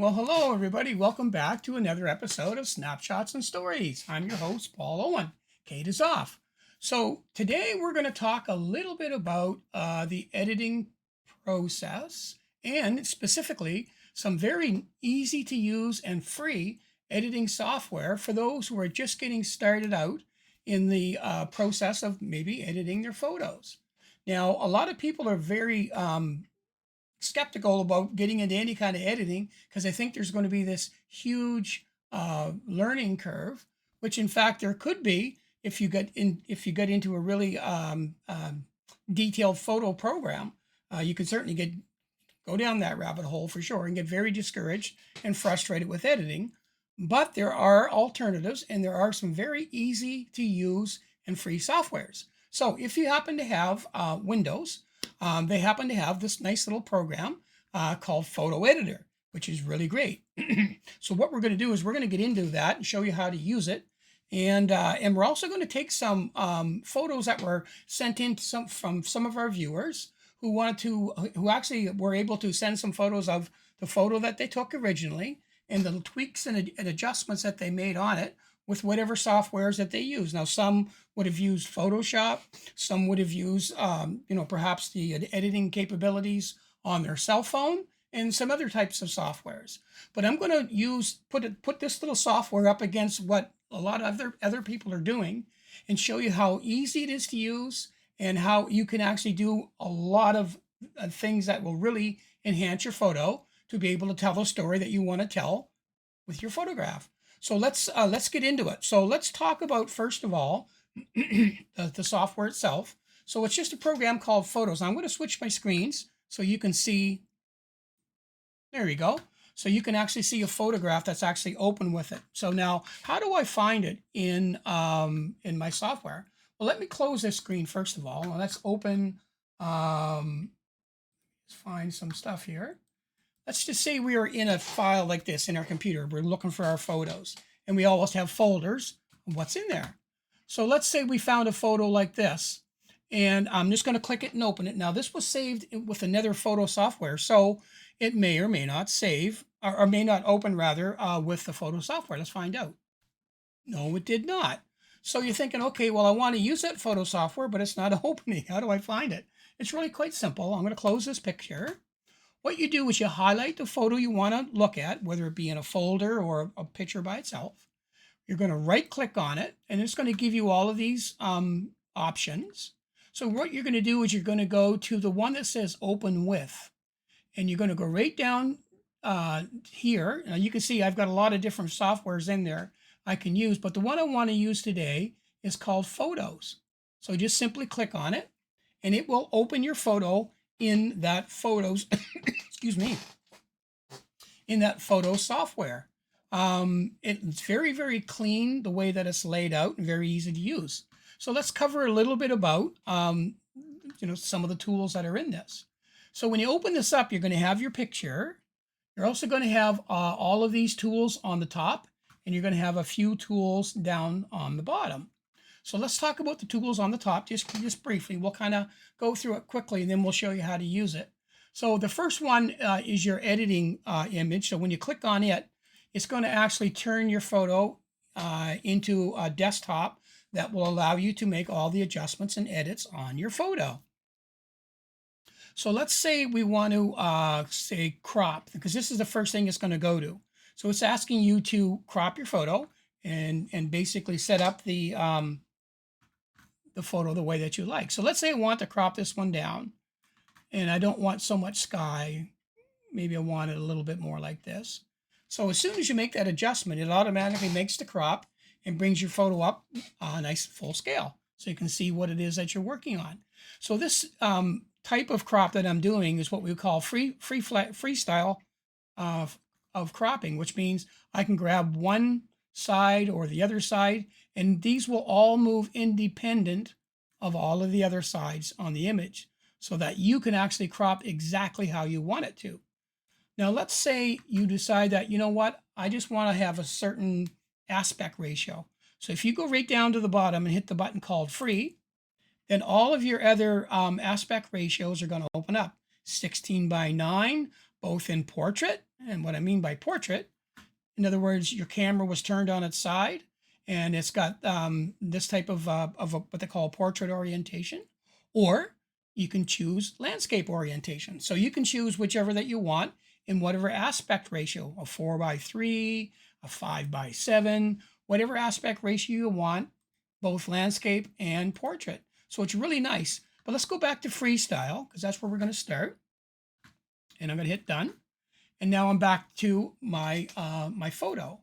Well, hello, everybody. Welcome back to another episode of Snapshots and Stories. I'm your host, Paul Owen. Kate is off. So, today we're going to talk a little bit about the editing process and specifically some very easy to use and free editing software for those who are just getting started out in the process of maybe editing their photos. Now, a lot of people are very skeptical about getting into any kind of editing because I think there's going to be this huge learning curve, which in fact there could be if you get into a really detailed photo program. You can certainly go down that rabbit hole for sure and get very discouraged and frustrated with editing. But there are alternatives, and there are some very easy to use and free softwares. So if you happen to have Windows, they happen to have this nice little program called Photo Editor, which is really great. So what we're going to do is we're going to get into that and show you how to use it. And we're also going to take some photos that were sent in from some of our viewers who actually were able to send some photos of the photo that they took originally and the tweaks and adjustments that they made on it with whatever softwares that they use. Now, some would have used Photoshop, some would have used, perhaps the editing capabilities on their cell phone, and some other types of softwares. But I'm going to put this little software up against what a lot of other people are doing, and show you how easy it is to use and how you can actually do a lot of things that will really enhance your photo to be able to tell the story that you want to tell with your photograph. So let's get into it. So let's talk about, first of all, the software itself. So it's just a program called Photos. Now I'm going to switch my screens so you can see. There you go. So you can actually see a photograph that's actually open with it. So now, how do I find it in my software? Well, let me close this screen first of all. Let's open. Let's find some stuff here. Let's just say we are in a file like this in our computer. We're looking for our photos, and we always have folders of what's in there. So let's say we found a photo like this, and I'm just going to click it and open it. Now, this was saved with another photo software, so it may or may not save, or may not open rather, with the photo software. Let's find out. No, it did not. So you're thinking, okay, well, I want to use that photo software, but it's not opening. How do I find it? It's really quite simple. I'm going to close this picture. What you do is you highlight the photo you want to look at, whether it be in a folder or a picture by itself. You're going to right click on it, and it's going to give you all of these options. So what you're going to do is you're going to go to the one that says open with, and you're going to go right down here. Now you can see I've got a lot of different softwares in there I can use, but the one I want to use today is called Photos. So just simply click on it, and it will open your photo in that Photos, excuse me, in that photo software. It's very, very clean the way that it's laid out and very easy to use. So let's cover a little bit about, some of the tools that are in this. So when you open this up, you're going to have your picture. You're also going to have all of these tools on the top, and you're going to have a few tools down on the bottom. So let's talk about the tools on the top just briefly. We'll kind of go through it quickly, and then we'll show you how to use it. So the first one is your editing image. So when you click on it, it's going to actually turn your photo into a desktop that will allow you to make all the adjustments and edits on your photo. So let's say we want to say crop, because this is the first thing it's going to go to. So it's asking you to crop your photo and basically set up the photo the way that you like. So let's say I want to crop this one down, and I don't want so much sky. Maybe I want it a little bit more like this. So as soon as you make that adjustment, it automatically makes the crop and brings your photo up nice full scale, so you can see what it is that you're working on. So this type of crop that I'm doing is what we call freestyle of cropping, which means I can grab one side or the other side, and these will all move independent of all of the other sides on the image, so that you can actually crop exactly how you want it to. Now, let's say you decide that, you know what, I just want to have a certain aspect ratio. So if you go right down to the bottom and hit the button called Free, then all of your other aspect ratios are going to open up. 16:9, both in portrait And what I mean by portrait, in other words, your camera was turned on its side and it's got this type of what they call portrait orientation, or you can choose landscape orientation. So you can choose whichever that you want in whatever aspect ratio, a 4:3, a 5:7, whatever aspect ratio you want, both landscape and portrait. So it's really nice. But let's go back to freestyle because that's where we're going to start. And I'm going to hit done. And now I'm back to my my photo.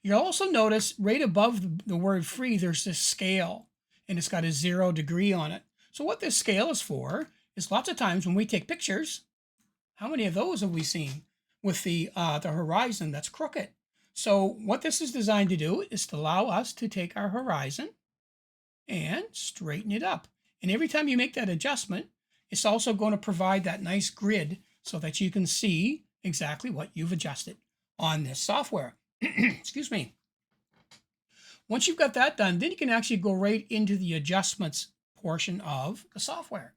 You'll also notice right above the word free, there's this scale and it's got a 0 degree on it. So what this scale is for is lots of times when we take pictures, how many of those have we seen with the horizon that's crooked? So what this is designed to do is to allow us to take our horizon and straighten it up. And every time you make that adjustment, it's also going to provide that nice grid so that you can see exactly what you've adjusted on this software. Excuse me. Once you've got that done, then you can actually go right into the adjustments portion of the software.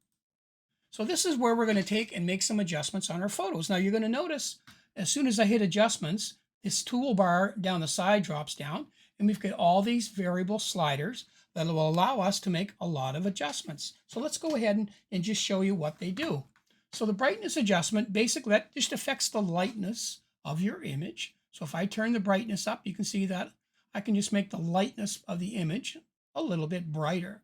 So this is where we're going to take and make some adjustments on our photos. Now you're going to notice as soon as I hit adjustments, this toolbar down the side drops down and we've got all these variable sliders that will allow us to make a lot of adjustments. So let's go ahead and just show you what they do. So the brightness adjustment, basically that just affects the lightness of your image. So if I turn the brightness up, you can see that I can just make the lightness of the image a little bit brighter.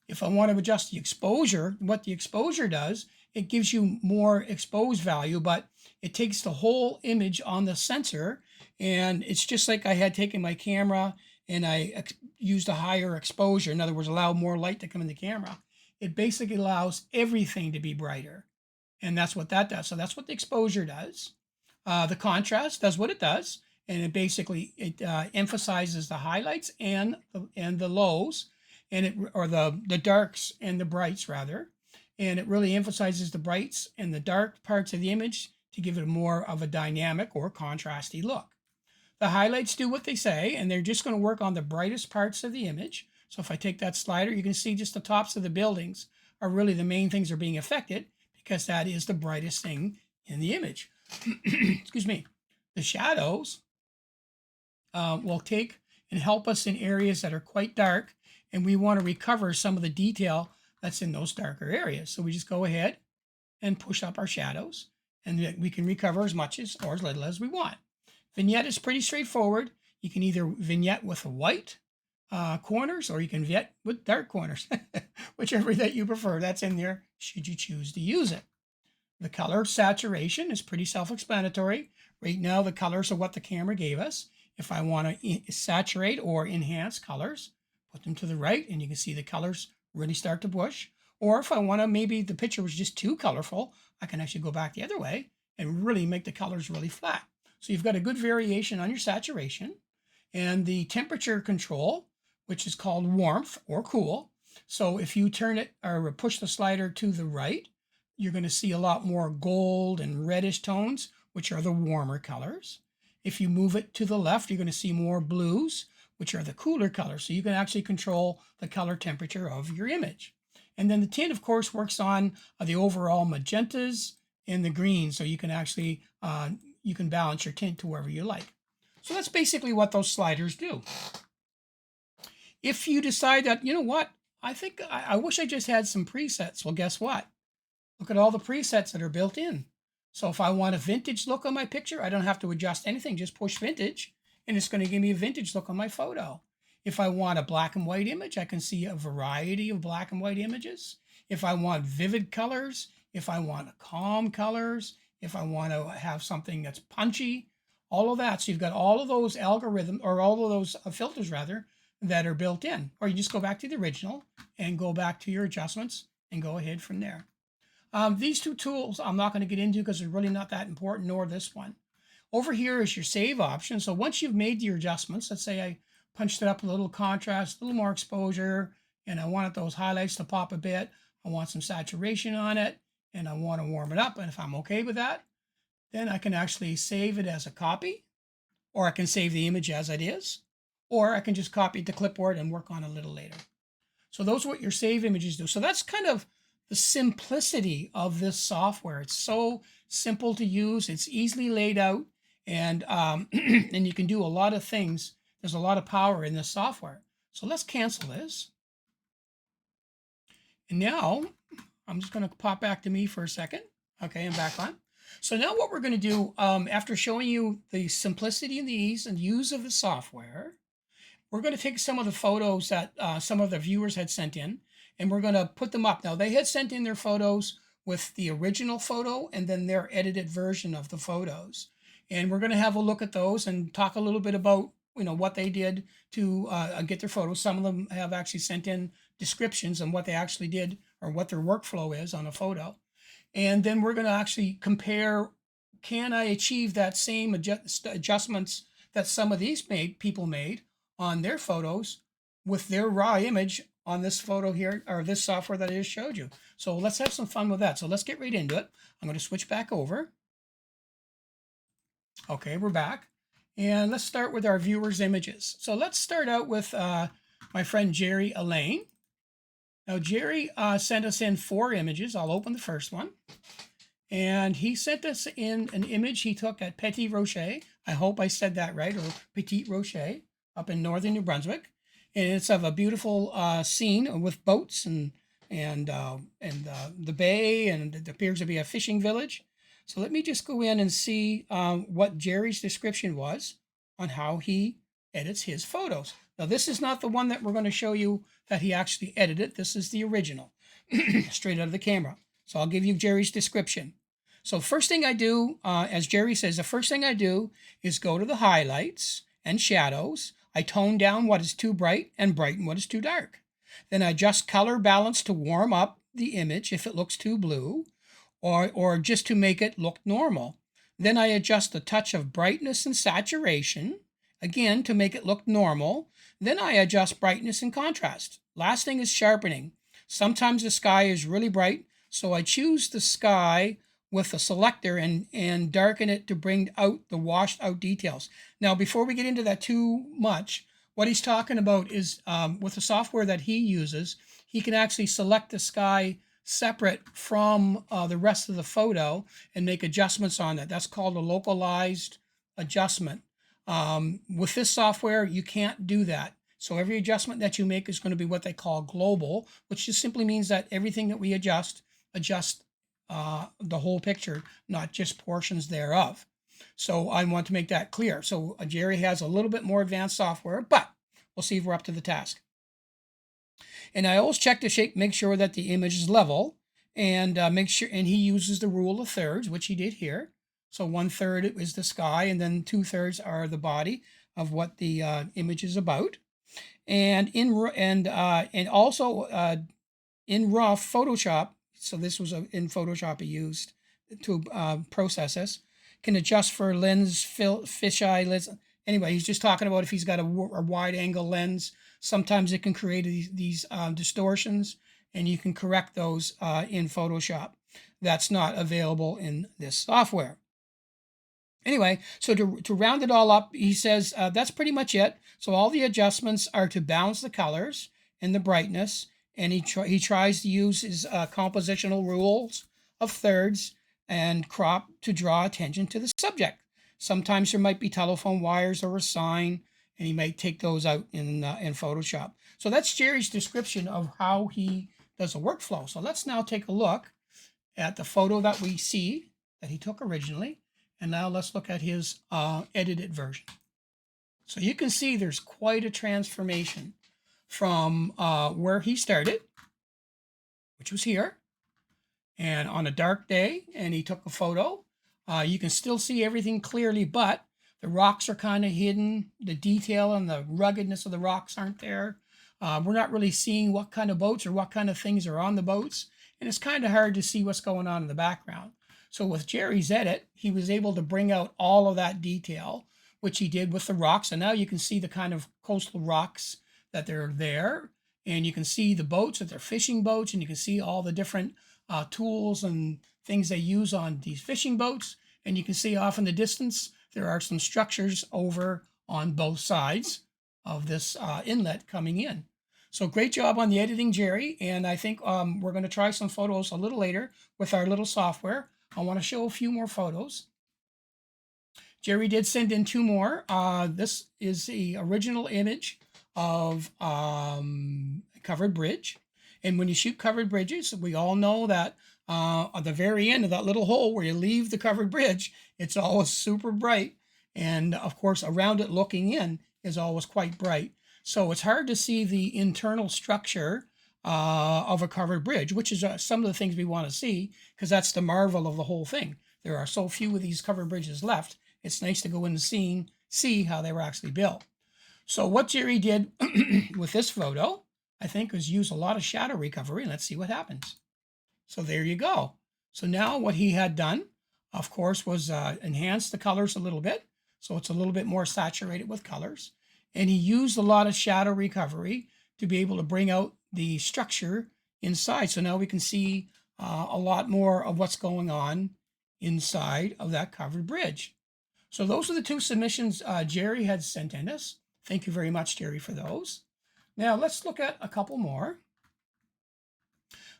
If I want to adjust the exposure, what the exposure does, it gives you more exposed value, but it takes the whole image on the sensor. And it's just like I had taken my camera and I used a higher exposure. In other words, allow more light to come in the camera. It basically allows everything to be brighter. And that's what that does. So that's what the exposure does. The contrast does what it does. And it basically, emphasizes the highlights and the lows, and or the darks and the brights rather. And it really emphasizes the brights and the dark parts of the image to give it more of a dynamic or contrasty look. The highlights do what they say, and they're just going to work on the brightest parts of the image. So if I take that slider, you can see just the tops of the buildings are really the main things that are being affected because that is the brightest thing in the image. Excuse me. The shadows will take and help us in areas that are quite dark, and we want to recover some of the detail that's in those darker areas. So we just go ahead and push up our shadows, and we can recover as much as or as little as we want. Vignette is pretty straightforward. You can either vignette with white corners or you can vignette with dark corners, whichever that you prefer. That's in there should you choose to use it. The color saturation is pretty self-explanatory. Right now, the colors are what the camera gave us. If I want to saturate or enhance colors, put them to the right and you can see the colors really start to push. Or if I want to, maybe the picture was just too colorful, I can actually go back the other way and really make the colors really flat. So you've got a good variation on your saturation. And the temperature control, which is called warmth or cool. So if you turn it or push the slider to the right, you're going to see a lot more gold and reddish tones, which are the warmer colors. If you move it to the left, you're going to see more blues, which are the cooler colors. So you can actually control the color temperature of your image. And then the tint, of course, works on the overall magentas and the greens. So you can actually, you can balance your tint to wherever you like. So that's basically what those sliders do. If you decide that, you know what, I think I wish I just had some presets. Well, guess what? Look at all the presets that are built in. So if I want a vintage look on my picture, I don't have to adjust anything, just push vintage, and it's going to give me a vintage look on my photo. If I want a black and white image, I can see a variety of black and white images. If I want vivid colors, if I want calm colors, if I want to have something that's punchy, all of that. So you've got all of those algorithms, or all of those filters rather, that are built in. Or you just go back to the original and go back to your adjustments and go ahead from there. These two tools I'm not going to get into because they're really not that important, nor this one. Over here is your save option. So once you've made your adjustments, let's say I punched it up a little contrast, a little more exposure, and I wanted those highlights to pop a bit. I want some saturation on it, and I want to warm it up. And if I'm okay with that, then I can actually save it as a copy, or I can save the image as it is, or I can just copy it to clipboard and work on it a little later. So those are what your save images do. So that's kind of the simplicity of this software. It's so simple to use. It's easily laid out, and and you can do a lot of things. There's a lot of power in this software. So let's cancel this. And now I'm just going to pop back to me for a second. Okay, I'm back on. So now what we're going to do, after showing you the simplicity and the ease and use of the software, we're going to take some of the photos that some of the viewers had sent in, and we're going to put them up. Now, they had sent in their photos with the original photo and then their edited version of the photos. And we're going to have a look at those and talk a little bit about, what they did to get their photos. Some of them have actually sent in descriptions on what they actually did or what their workflow is on a photo. And then we're going to actually compare, can I achieve that same adjustments that some of these people made on their photos with their raw image on this photo here, or this software that I just showed you. So let's have some fun with that. So let's get right into it. I'm going to switch back over. Okay, we're back. And let's start with our viewers' images. So let's start out with my friend Jerry Elaine. Now, Jerry sent us in 4 images. I'll open the first one. And he sent us in an image he took at Petit Rocher. I hope I said that right, or Petit Rocher, up in northern New Brunswick. And it's of a beautiful scene with boats and the bay, and it appears to be a fishing village. So let me just go in and see what Jerry's description was on how he edits his photos. Now, this is not the one that we're going to show you that he actually edited. This is the original, straight out of the camera. So I'll give you Jerry's description. So first thing I do, as Jerry says, the first thing I do is go to the highlights and shadows. I tone down what is too bright and brighten what is too dark. Then I adjust color balance to warm up the image if it looks too blue, or just to make it look normal. Then I adjust the touch of brightness and saturation, again to make it look normal. Then I adjust brightness and contrast. Last thing is sharpening. Sometimes the sky is really bright, so I choose the sky with a selector and darken it to bring out the washed out details. Now, before we get into that too much, what he's talking about is with the software that he uses, he can actually select the sky separate from the rest of the photo and make adjustments on that. That's called a localized adjustment. With this software, you can't do that. So every adjustment that you make is going to be what they call global, which just simply means that everything that we adjust the whole picture, not just portions thereof. So I want to make that clear. So Jerry has a little bit more advanced software, but we'll see if we're up to the task. And I always check the shape, make sure that the image is level, and make sure. And he uses the rule of thirds, which he did here. So 1/3 is the sky, and then 2/3 are the body of what the image is about. And also in raw Photoshop. So this was in Photoshop he used to process this. Can adjust for lens, fisheye lens. Anyway, he's just talking about if he's got a wide angle lens. Sometimes it can create these distortions, and you can correct those in Photoshop. That's not available in this software. Anyway, so to round it all up, he says that's pretty much it. So all the adjustments are to balance the colors and the brightness, and he tries to use his compositional rules of thirds and crop to draw attention to the subject. Sometimes there might be telephone wires or a sign, and he might take those out in Photoshop. So that's Jerry's description of how he does a workflow. So let's now take a look at the photo that we see that he took originally, and now let's look at his edited version. So you can see there's quite a transformation from where he started, which was here, and on a dark day, and he took a photo. You can still see everything clearly, but the rocks are kind of hidden. The detail and the ruggedness of the rocks aren't there. We're not really seeing what kind of boats or what kind of things are on the boats, and it's kind of hard to see what's going on in the background. So with Jerry's edit, he was able to bring out all of that detail, which he did with the rocks. And now you can see the kind of coastal rocks that they're there. And you can see the boats, that they're fishing boats, and you can see all the different tools and things they use on these fishing boats. And you can see off in the distance, there are some structures over on both sides of this inlet coming in. So great job on the editing, Jerry. And I think we're going to try some photos a little later with our little software. I want to show a few more photos. Jerry did send in two more. This is the original image of covered bridge. And when you shoot covered bridges, we all know that at the very end of that little hole where you leave the covered bridge, it's always super bright. And of course, around it looking in is always quite bright. So it's hard to see the internal structure of a covered bridge, which is some of the things we want to see, because that's the marvel of the whole thing. There are so few of these covered bridges left. It's nice to go in the scene, see how they were actually built. So what Jerry did with this photo, I think, was use a lot of shadow recovery. Let's see what happens. So there you go. So now what he had done, of course, was enhance the colors a little bit. So it's a little bit more saturated with colors. And he used a lot of shadow recovery to be able to bring out the structure inside. So now we can see a lot more of what's going on inside of that covered bridge. So those are the two submissions Jerry had sent in us. Thank you very much, Jerry, for those. Now let's look at a couple more.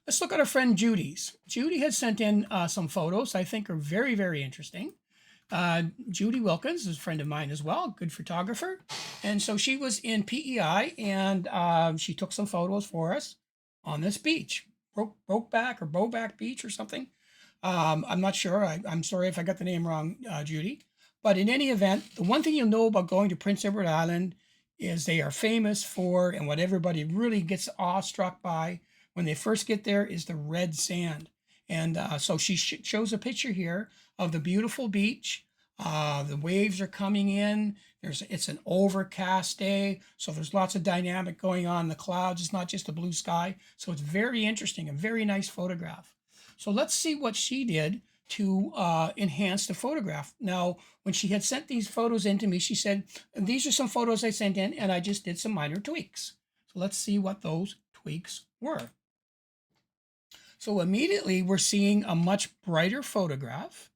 Let's look at our friend Judy's. Judy had sent in some photos I think are very, very interesting. Judy Wilkins is a friend of mine as well, good photographer. And so she was in PEI and she took some photos for us on this beach, Bowback Beach or something. I'm not sure. I'm sorry if I got the name wrong, Judy. But in any event, the one thing you'll know about going to Prince Edward Island is they are famous for, and what everybody really gets awestruck by when they first get there, is the red sand. And so she shows a picture here of the beautiful beach. The waves are coming in. It's an overcast day, so there's lots of dynamic going on in the clouds. It's not just a blue sky. So it's very interesting, a very nice photograph. So let's see what she did to enhance the photograph. Now, when she had sent these photos in to me, she said, these are some photos I sent in, and I just did some minor tweaks. So let's see what those tweaks were. So immediately we're seeing a much brighter photograph.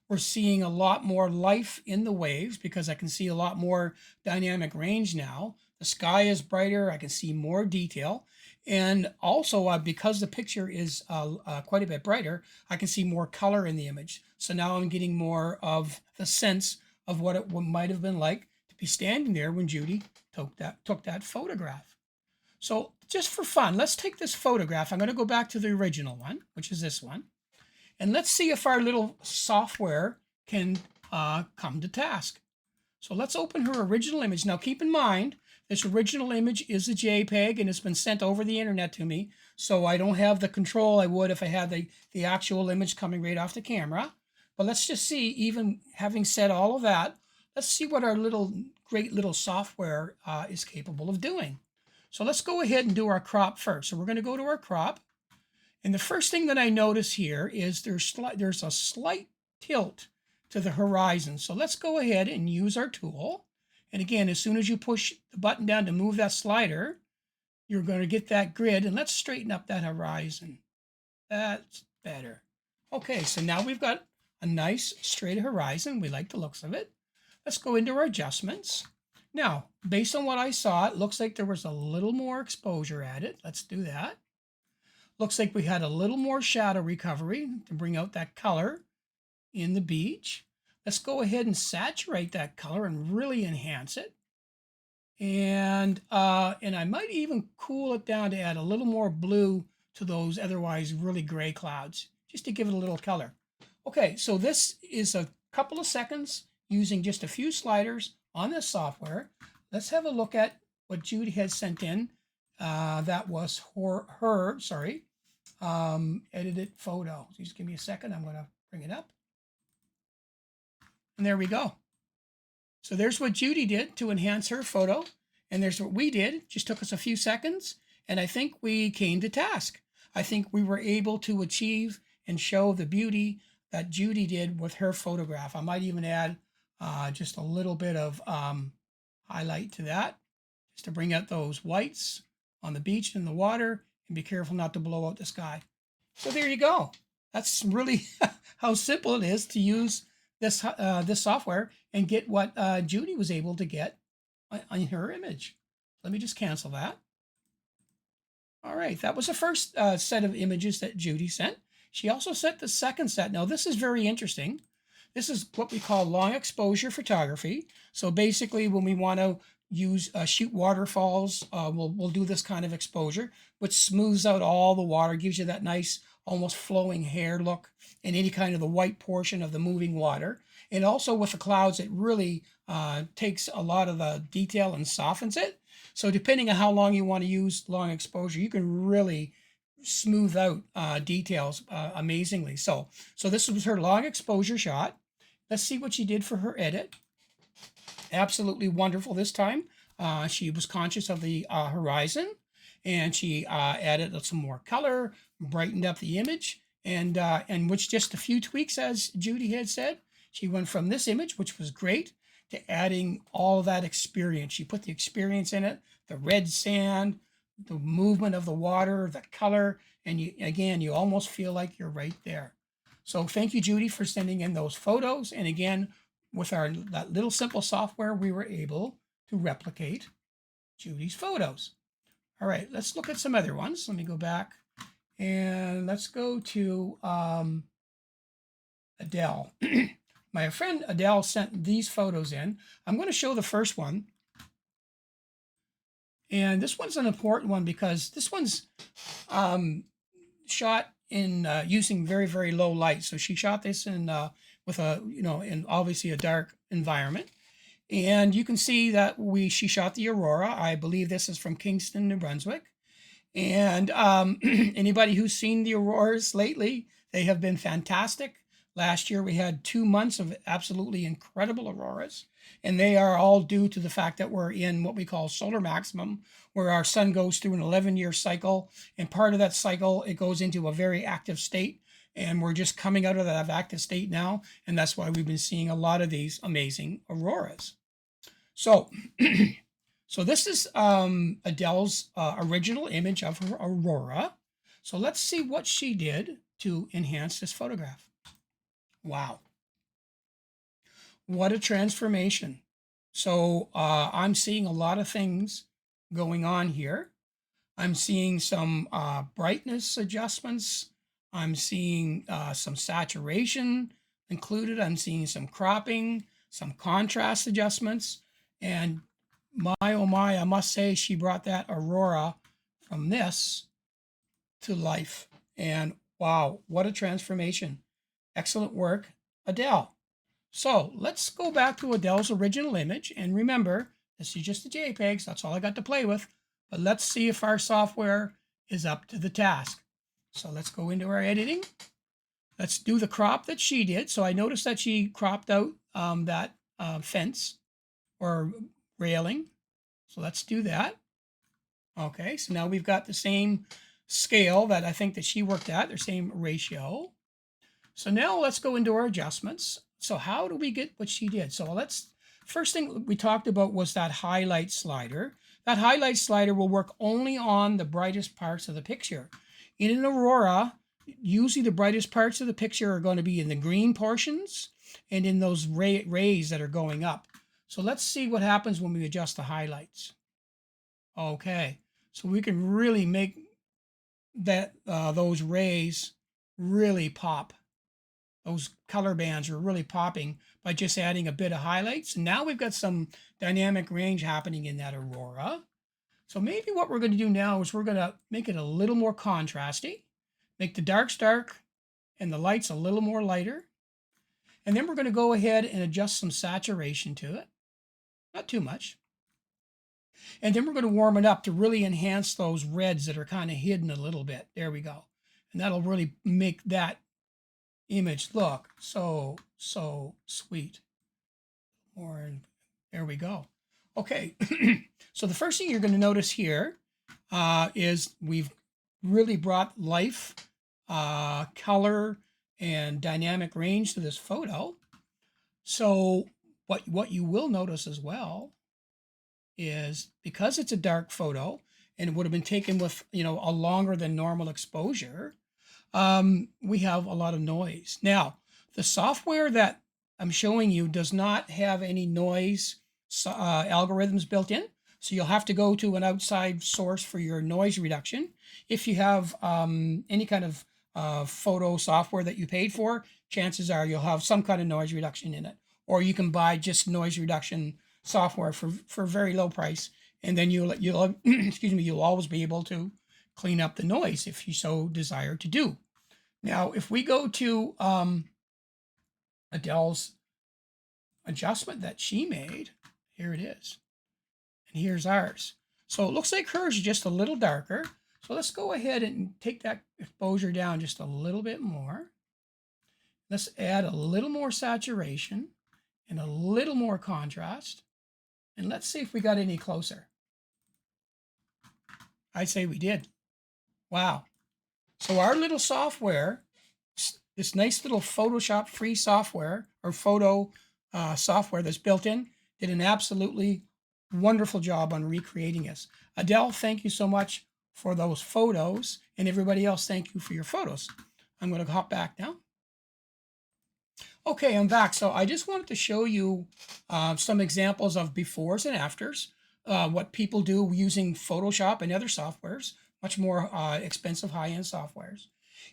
We're seeing a lot more life in the waves because I can see a lot more dynamic range now. The sky is brighter. I can see more detail. And also, because the picture is quite a bit brighter, I can see more color in the image. So now I'm getting more of the sense of what it might have been like to be standing there when Judy took that photograph. So just for fun, let's take this photograph. I'm going to go back to the original one, which is this one. And let's see if our little software can come to task. So let's open her original image. Now keep in mind, this original image is a JPEG and it's been sent over the internet to me. So I don't have the control I would if I had the actual image coming right off the camera. But let's just see, even having said all of that, let's see what our great little software is capable of doing. So let's go ahead and do our crop first. So we're going to go to our crop. And the first thing that I notice here is there's a slight tilt to the horizon. So let's go ahead and use our tool. And again, as soon as you push the button down to move that slider, you're going to get that grid. And let's straighten up that horizon. That's better. Okay, so now we've got a nice straight horizon. We like the looks of it. Let's go into our adjustments. Now, based on what I saw, it looks like there was a little more exposure added. Let's do that. Looks like we had a little more shadow recovery to bring out that color in the beach. Let's go ahead and saturate that color and really enhance it. And I might even cool it down to add a little more blue to those otherwise really gray clouds, just to give it a little color. Okay, so this is a couple of seconds using just a few sliders on this software. Let's have a look at what Judy has sent in. That was her edited photo. Just give me a second. I'm going to bring it up. And there we go. So there's what Judy did to enhance her photo. And there's what we did. It just took us a few seconds. And I think we came to task. I think we were able to achieve and show the beauty that Judy did with her photograph. I might even add just a little bit of highlight to that, just to bring out those whites on the beach and the water, and be careful not to blow out the sky. So there you go. That's really how simple it is to use this software and get what Judy was able to get on her image. Let me just cancel that. All right, that was the first set of images that Judy sent. She also sent the second set. Now, this is very interesting. This is what we call long exposure photography. So basically, when we want to use shoot waterfalls, we'll do this kind of exposure, which smooths out all the water, gives you that nice, almost flowing hair look, and any kind of the white portion of the moving water. And also with the clouds, it really takes a lot of the detail and softens it. So depending on how long you want to use long exposure, you can really smooth out details amazingly. So this was her long exposure shot. Let's see what she did for her edit. Absolutely wonderful this time. She was conscious of the horizon, and she added some more color, brightened up the image, and which just a few tweaks, as Judy had said. She went from this image, which was great, to adding all of that experience. She put the experience in it, the red sand, the movement of the water, the color, and you almost feel like you're right there. So thank you, Judy, for sending in those photos. And again, with that little simple software, we were able to replicate Judy's photos. All right, let's look at some other ones. Let me go back and let's go to Adele. My friend Adele sent these photos in. I'm going to show the first one. And this one's an important one because this one's shot in using very, very low light. So she shot this in with a, in obviously a dark environment. And you can see that she shot the aurora. I believe this is from Kingston, New Brunswick. And anybody who's seen the auroras lately, they have been fantastic. Last year we had 2 months of absolutely incredible auroras, and they are all due to the fact that we're in what we call solar maximum, where our sun goes through an 11-year cycle, and part of that cycle, it goes into a very active state, and we're just coming out of that active state now, and that's why we've been seeing a lot of these amazing auroras. So, so this is Adele's original image of her aurora. So let's see what she did to enhance this photograph. Wow. What a transformation. So I'm seeing a lot of things going on here. I'm seeing some brightness adjustments. I'm seeing some saturation included. I'm seeing some cropping, some contrast adjustments. And my, oh my, I must say she brought that aurora from this to life. And wow, what a transformation. Excellent work, Adele. So let's go back to Adele's original image. And remember, this is just the JPEGs. That's all I got to play with. But let's see if our software is up to the task. So let's go into our editing. Let's do the crop that she did. So I noticed that she cropped out that fence or railing. So let's do that. Okay, so now we've got the same scale that I think that she worked at, the same ratio. So now let's go into our adjustments. So how do we get what she did? So first thing we talked about was that highlight slider. That highlight slider will work only on the brightest parts of the picture. In an aurora, usually the brightest parts of the picture are going to be in the green portions and in those rays that are going up. So let's see what happens when we adjust the highlights. Okay, so we can really make that those rays really pop. Those color bands are really popping by just adding a bit of highlights. And now we've got some dynamic range happening in that aurora. So maybe what we're going to do now is we're going to make it a little more contrasty, make the darks dark and the lights a little more lighter. And then we're going to go ahead and adjust some saturation to it. Not too much. And then we're going to warm it up to really enhance those reds that are kind of hidden a little bit. There we go. And that'll really make that image look so sweet. There we go. Okay, so the first thing you're going to notice here is we've really brought life, color, and dynamic range to this photo. So what you will notice as well is because it's a dark photo and it would have been taken with a longer than normal exposure, we have a lot of noise. Now, the software that I'm showing you does not have any noise algorithms built in, So you'll have to go to an outside source for your noise reduction. If you have any kind of photo software that you paid for, chances are you'll have some kind of noise reduction in it. Or you can buy just noise reduction software for very low price, and then you'll excuse me, you'll always be able to clean up the noise if you so desire to do. Now, if we go to Adele's adjustment that she made, here it is, and here's ours. So it looks like hers is just a little darker. So let's go ahead and take that exposure down just a little bit more. Let's add a little more saturation and a little more contrast. And let's see if we got any closer. I'd say we did. Wow. So our little software, this nice little Photoshop free software or photo software that's built in, did an absolutely wonderful job on recreating this. Adele, thank you so much for those photos, and everybody else, thank you for your photos. I'm going to hop back now. Okay, I'm back. So I just wanted to show you some examples of befores and afters, what people do using Photoshop and other softwares, much more expensive high-end softwares,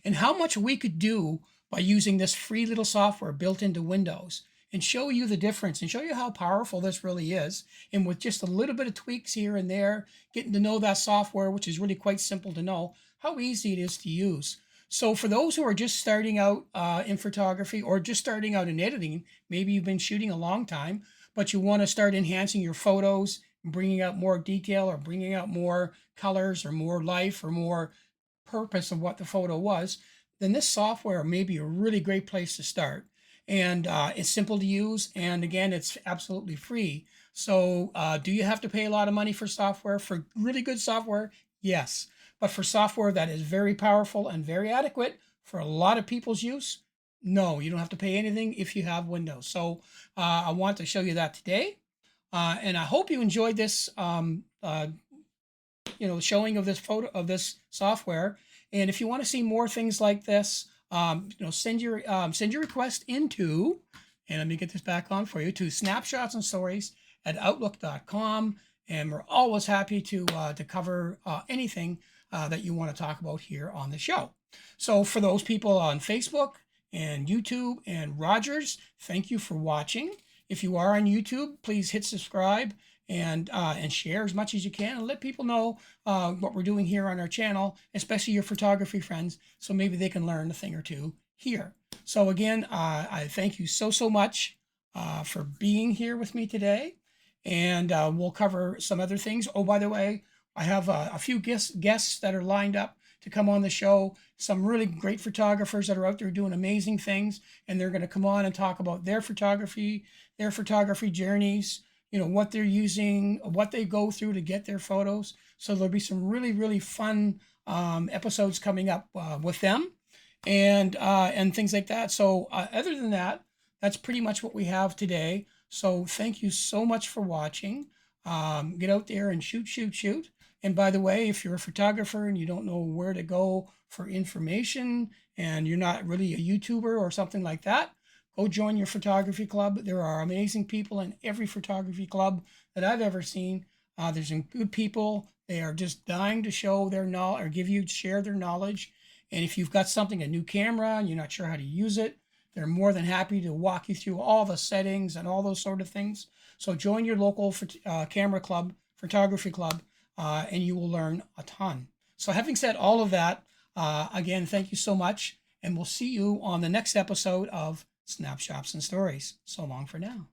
and how much we could do by using this free little software built into Windows, and show you the difference and show you how powerful this really is. And with just a little bit of tweaks here and there, getting to know that software, which is really quite simple to know, how easy it is to use. So for those who are just starting out in photography or just starting out in editing, maybe you've been shooting a long time, but you want to start enhancing your photos, bringing out more detail or bringing out more colors or more life or more purpose of what the photo was, then this software may be a really great place to start. And it's simple to use. And again, it's absolutely free. So do you have to pay a lot of money for software? For really good software? Yes. But for software that is very powerful and very adequate for a lot of people's use, no, you don't have to pay anything if you have Windows. So I want to show you that today. And I hope you enjoyed this showing of this photo of this software. And if you want to see more things like this, send your request into, and let me get this back on for you, to snapshotsandstories@outlook.com, and we're always happy to cover anything that you want to talk about here on the show. So for those people on Facebook and YouTube and Rogers, thank you for watching. If you are on YouTube, please hit subscribe and share as much as you can, and let people know what we're doing here on our channel, especially your photography friends, so maybe they can learn a thing or two here. So again, I thank you so much for being here with me today, and we'll cover some other things. Oh, by the way, I have a few guests that are lined up to come on the show, some really great photographers that are out there doing amazing things, and they're going to come on and talk about their photography journeys, what they're using, what they go through to get their photos. So there'll be some really fun episodes coming up with them and things like that. So other than that, that's pretty much what we have today. So thank you so much for watching. Get out there and shoot. And by the way, if you're a photographer and you don't know where to go for information and you're not really a YouTuber or something like that, go join your photography club. There are amazing people in every photography club that I've ever seen. There's some good people. They are just dying to show their knowledge or share their knowledge. And if you've got something, a new camera, and you're not sure how to use it, they're more than happy to walk you through all the settings and all those sort of things. So join your local camera club, photography club, and you will learn a ton. So having said all of that, again, thank you so much. And we'll see you on the next episode of Snapshots and Stories. So long for now.